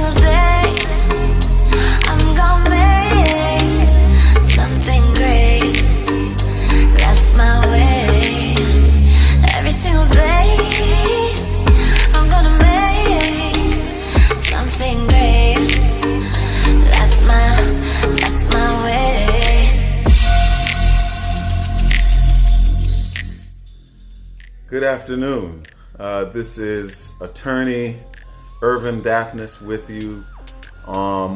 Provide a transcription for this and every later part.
single day, I'm gonna make something great. That's my way. Every single day, I'm gonna make something great. That's my way. Good afternoon. This is attorney Irvin Daphnis with you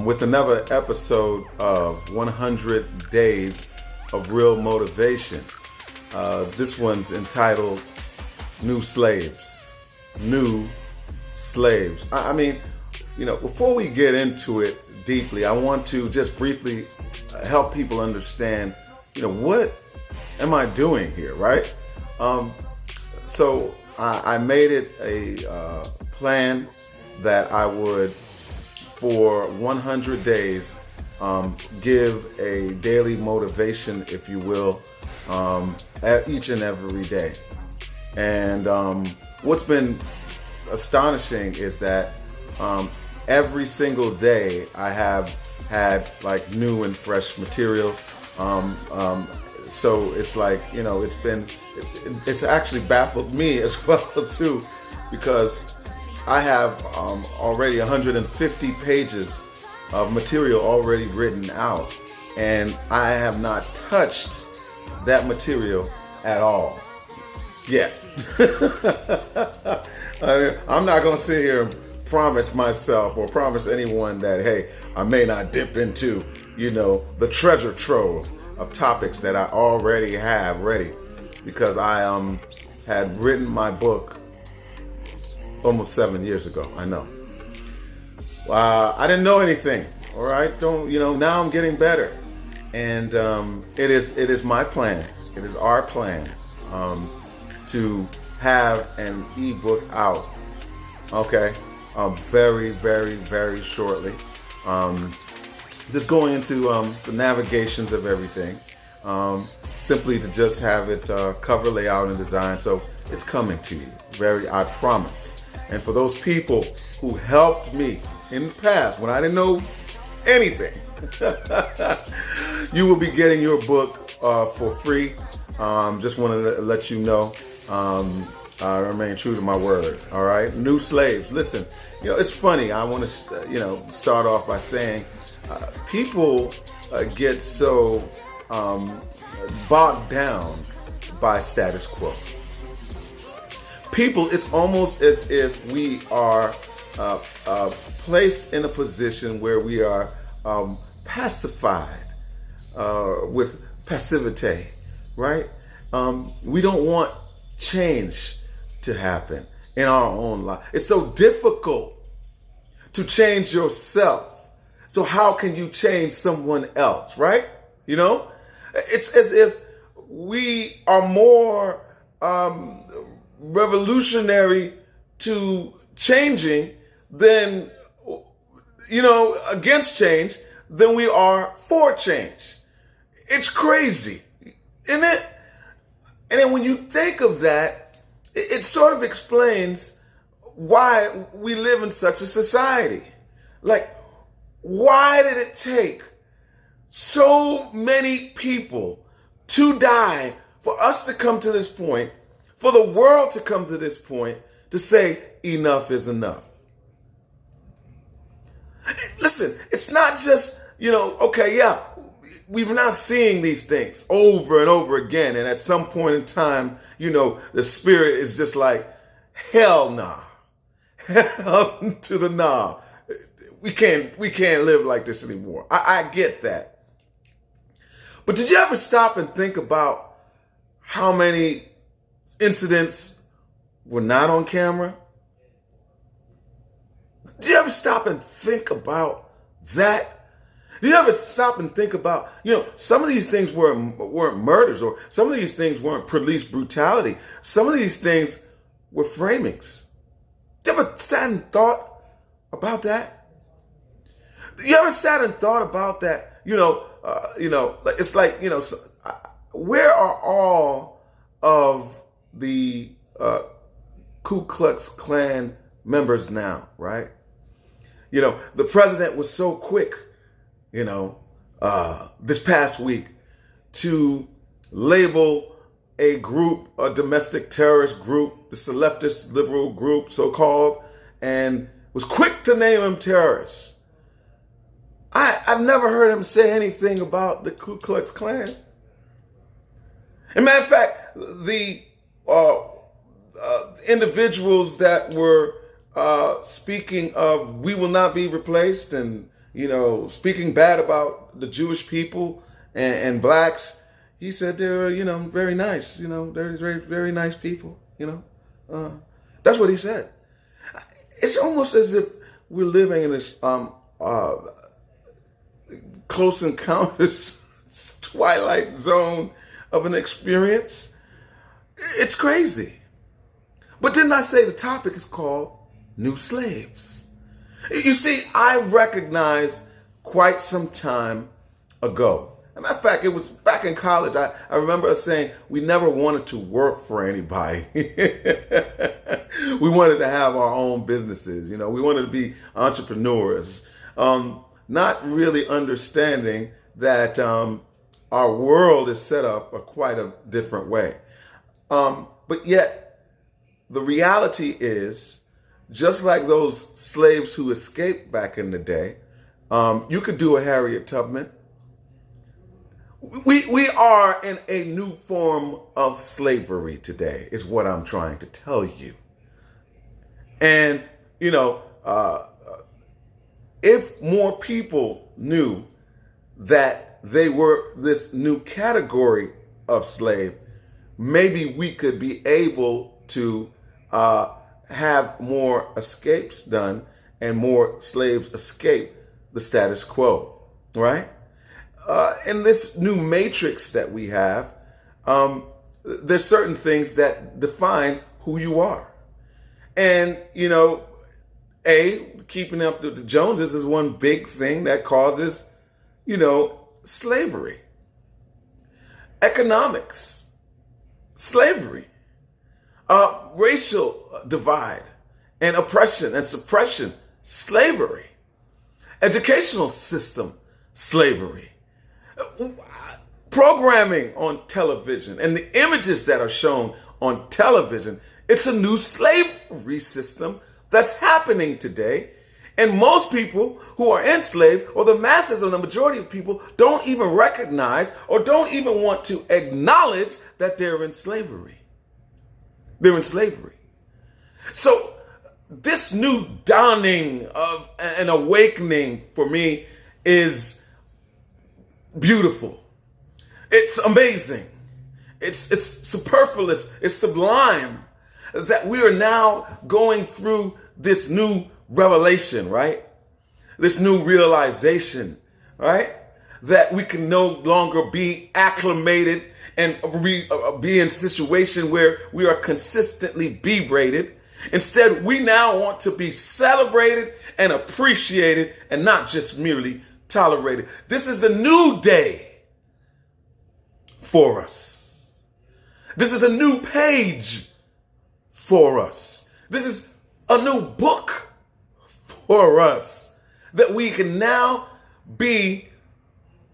with another episode of 100 Days of Real Motivation. This one's entitled New Slaves. New Slaves. I mean, before we get into it deeply, I want to just briefly help people understand, what am I doing here, right? So I made it a plan that I would, for 100 days, give a daily motivation, if you will, each and every day. And what's been astonishing is that every single day I have had like new and fresh material. So it's like, it's actually baffled me as well too, because I have already 150 pages of material already written out, and I have not touched that material at all yet. I'm not going to sit here and promise myself or promise anyone that, hey, I may not dip into, the treasure trove of topics that I already have ready, because I had written my book almost 7 years ago. I know. I didn't know anything. All right, now I'm getting better, and it is my plan. It is our plan to have an ebook out. Okay, very, very, very shortly. Just going into the navigations of everything, simply to just have it cover, layout, and design. So it's coming to you, I promise. And for those people who helped me in the past when I didn't know anything, you will be getting your book for free. Just wanted to let you know, I remain true to my word. All right, New Slaves. Listen, it's funny. I want to, start off by saying, people get so bogged down by status quo. People, it's almost as if we are placed in a position where we are pacified with passivity, right? We don't want change to happen in our own life. It's so difficult to change yourself. So how can you change someone else, right? It's as if we are more revolutionary to changing than, against change than we are for change. It's crazy, isn't it? And then when you think of that, it sort of explains why we live in such a society. Like, why did it take so many people to die for us to come to this point, for the world to come to this point, to say enough is enough? Listen, it's not just, we're now seeing these things over and over again. And at some point in time, the spirit is just like, hell nah. Hell to the nah. We can't live like this anymore. I get that. But did you ever stop and think about how many incidents were not on camera? Did you ever stop and think about that? Did you ever stop and think about, some of these things weren't murders, or some of these things weren't police brutality. Some of these things were framings. Did you ever sat and thought about that? You ever sat and thought about that? It's like, where are all of the Ku Klux Klan members now, right? The president was so quick, this past week to label a group, a domestic terrorist group, the leftist liberal group, so-called, and was quick to name them terrorists. I've never heard him say anything about the Ku Klux Klan. As a matter of fact, the individuals that were speaking of "we will not be replaced" and speaking bad about the Jewish people and blacks, he said they're very nice. They're very, very nice people. That's what he said. It's almost as if we're living in this close encounters twilight zone of an experience. It's crazy. But didn't I say the topic is called New Slaves? You see, I recognized quite some time ago. As a matter of fact, it was back in college. I remember us saying we never wanted to work for anybody. We wanted to have our own businesses. We wanted to be entrepreneurs. Not really understanding that our world is set up quite a different way. But yet, the reality is, just like those slaves who escaped back in the day, you could do a Harriet Tubman. We are in a new form of slavery today, is what I'm trying to tell you. And, if more people knew that they were this new category of slave, maybe we could be able to have more escapes done and more slaves escape the status quo, right? In this new matrix that we have, there's certain things that define who you are. And, keeping up with the Joneses is one big thing that causes, slavery. Economics, slavery. Racial divide and oppression and suppression, slavery. Educational system, slavery. Programming on television and the images that are shown on television, it's a new slavery system that's happening today. And most people who are enslaved, or the masses or the majority of people, don't even recognize or don't even want to acknowledge that they're in slavery. They're in slavery. So this new dawning of an awakening for me is beautiful. It's amazing. It's superfluous. It's sublime that we are now going through this new revelation, right? This new realization, right? That we can no longer be acclimated and be in a situation where we are consistently berated. Instead, we now want to be celebrated and appreciated and not just merely tolerated. This is the new day for us. This is a new page for us. This is a new book for us, that we can now be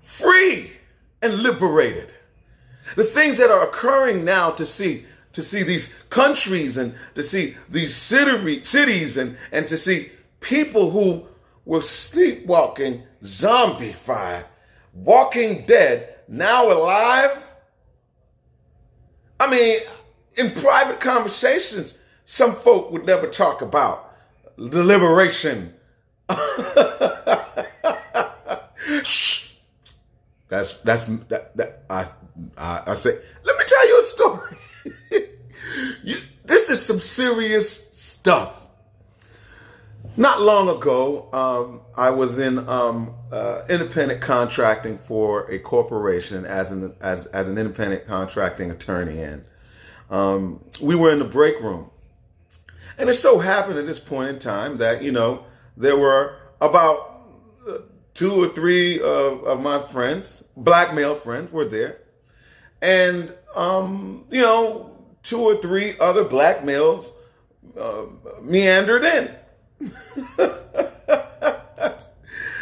free and liberated. The things that are occurring now to see these countries and to see these cities and to see people who were sleepwalking, zombified, walking dead, now alive. I mean, in private conversations, some folk would never talk about the liberation. Shh. I say, let me tell you a story. This is some serious stuff. Not long ago, I was in independent contracting for a corporation as an independent contracting attorney, and we were in the break room. And it so happened at this point in time that, there were about 2 or 3 of my friends, black male friends, were there. And, 2 or 3 other black males meandered in.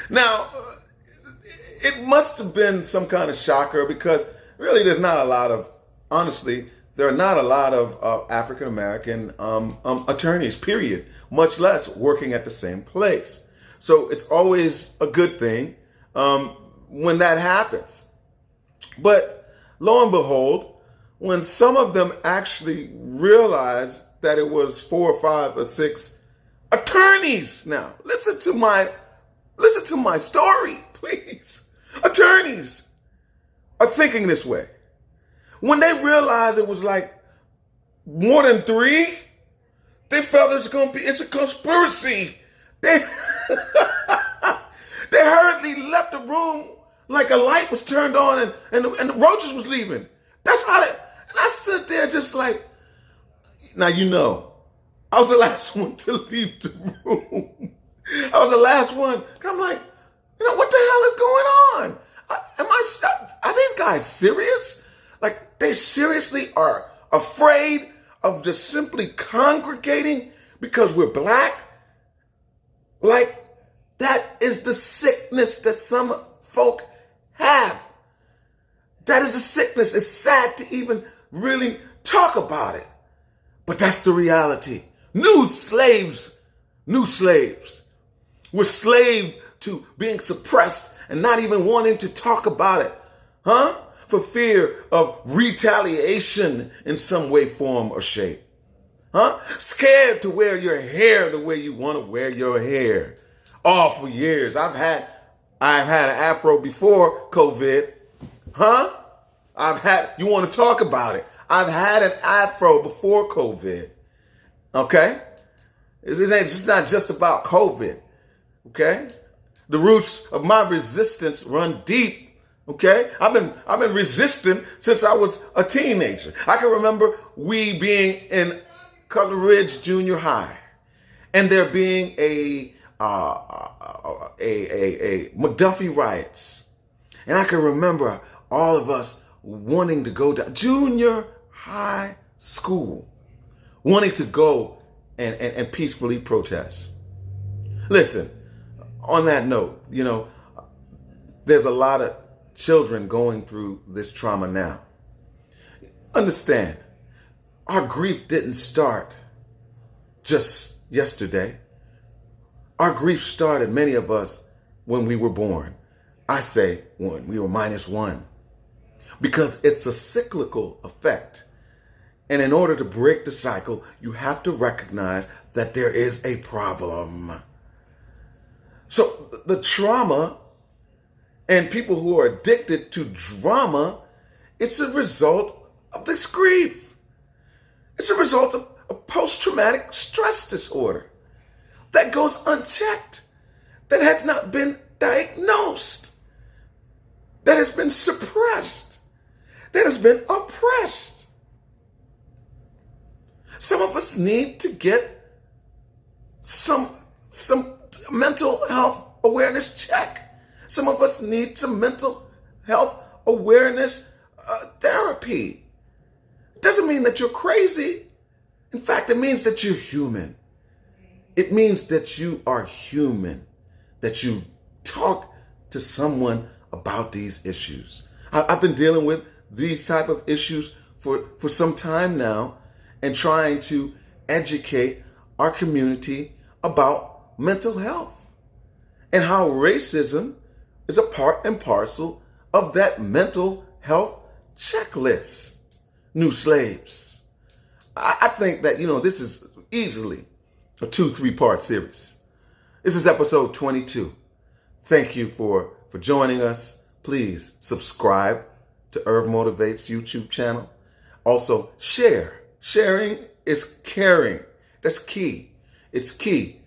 Now, it must have been some kind of shocker because really honestly, there are not a lot of African American attorneys, period, much less working at the same place. So it's always a good thing when that happens. But lo and behold, when some of them actually realized that it was 4 or 5 or 6 attorneys. Now, listen to my story, please. Attorneys are thinking this way. When they realized it was like more than 3, they felt it's a conspiracy. They they hurriedly left the room like a light was turned on and the roaches was leaving. That's how and I stood there just like, now I was the last one to leave the room. I was the last one. I'm like, what the hell is going on? Are these guys serious? Like, they seriously are afraid of just simply congregating because we're black? Like, that is the sickness that some folk have. That is a sickness. It's sad to even really talk about it. But that's the reality. New slaves. We're slave to being suppressed and not even wanting to talk about it. For fear of retaliation in some way, form, or shape. Scared to wear your hair the way you want to wear your hair. For years. I've had an afro before COVID. You want to talk about it? I've had an afro before COVID. Okay? It's not just about COVID. Okay? The roots of my resistance run deep. Okay? I've been resisting since I was a teenager. I can remember we being in Cutler Ridge Junior High and there being a McDuffie riots. And I can remember all of us wanting to go to junior high school, wanting to go and peacefully protest. Listen, on that note, there's a lot of children going through this trauma now. Understand, our grief didn't start just yesterday. Our grief started, many of us, when we were born. I say when we were -1. Because it's a cyclical effect. And in order to break the cycle, you have to recognize that there is a problem. So the trauma and people who are addicted to drama, it's a result of this grief. It's a result of post-traumatic stress disorder that goes unchecked, that has not been diagnosed, that has been suppressed, that has been oppressed. Some of us need to get some mental health awareness check. Some of us need some mental health awareness therapy. It doesn't mean that you're crazy. In fact, it means that you're human. It means that you are human, that you talk to someone about these issues. I've been dealing with these type of issues for some time now and trying to educate our community about mental health and how racism is a part and parcel of that mental health checklist. New slaves. I think that, this is easily a 2-3 part series. This is episode 22. Thank you for joining us. Please subscribe to IrvMotivates YouTube channel. Also, share. Sharing is caring. That's key. It's key.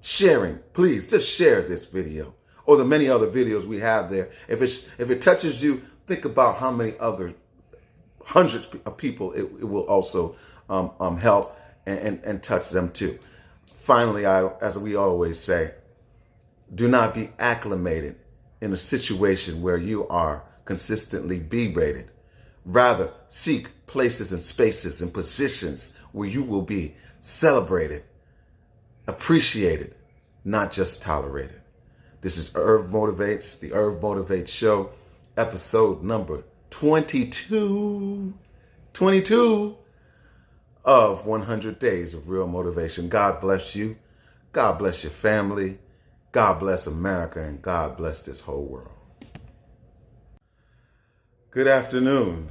Sharing. Please just share this video or the many other videos we have there. If it touches you, think about how many other hundreds of people it will also help and touch them too. Finally, as we always say, do not be acclimated in a situation where you are consistently berated. Rather, seek places and spaces and positions where you will be celebrated, appreciated, not just tolerated. This is IrvMotivates, the IrvMotivates Show, episode number 22. 22 of 100 Days of Real Motivation. God bless you. God bless your family. God bless America, and God bless this whole world. Good afternoon.